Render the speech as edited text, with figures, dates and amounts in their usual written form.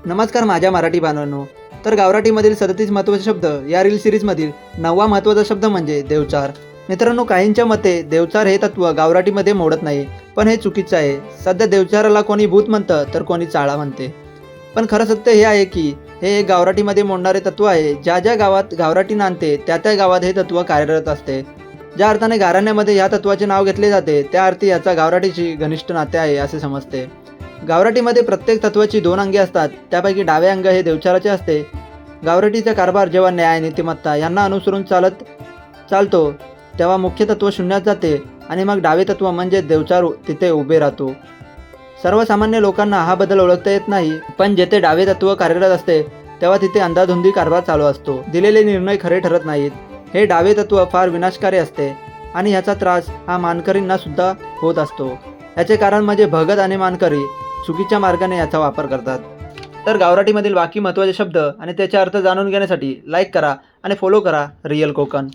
नमस्कार माझ्या मराठी बांधवांनो. तर गावराटीमधील 37 महत्त्वाचे शब्द या रील सिरीजमधील 9वा महत्त्वाचा शब्द म्हणजे देवचार. मित्रांनो, काहींच्या मते देवचार हे तत्व गावराटीमध्ये मोडत नाही, पण हे चुकीचं आहे. सध्या देवचाराला कोणी भूत म्हणतं तर कोणी चाळा म्हणते. पण खरं सत्य हे आहे की हे एक गावराटीमध्ये मोडणारे तत्व आहे. ज्या ज्या गावात गावराटी नांदते त्या त्या गावात हे तत्व कार्यरत असते. ज्या अर्थाने घराण्यामध्ये या तत्वाचे नाव घेतले जाते त्या अर्थी याचा गावराटीशी घनिष्ठ नाते आहे असे समजते. गावराटीमध्ये प्रत्येक तत्वाची 2 अंगे असतात. त्यापैकी डावे अंग हे देवचाराचे असते. गावराटीचा कारभार जेव्हा न्याय, नीतिमत्ता यांना अनुसरून चालतो तेव्हा मुख्य तत्व शून्यात जाते आणि मग डावे तत्व म्हणजे देवचार तिथे उभे राहतो. सर्वसामान्य लोकांना हा बदल ओळखता येत नाही, पण जेथे डावे तत्व कार्यरत असते तेव्हा तिथे अंधाधुंदी कारभार चालू असतो. दिलेले निर्णय खरे ठरत नाहीत. हे डावे तत्व फार विनाशकारी असते आणि ह्याचा त्रास हा मानकरींना सुद्धा होत असतो. याचे कारण म्हणजे भगत आणि मानकरी चुकीच्या मार्गाने याचा वापर करतात. तर गावराटीमधील बाकी महत्त्वाचे शब्द आणि त्याचे अर्थ जाणून घेण्यासाठी लाईक करा आणि फॉलो करा रिअल कोकण.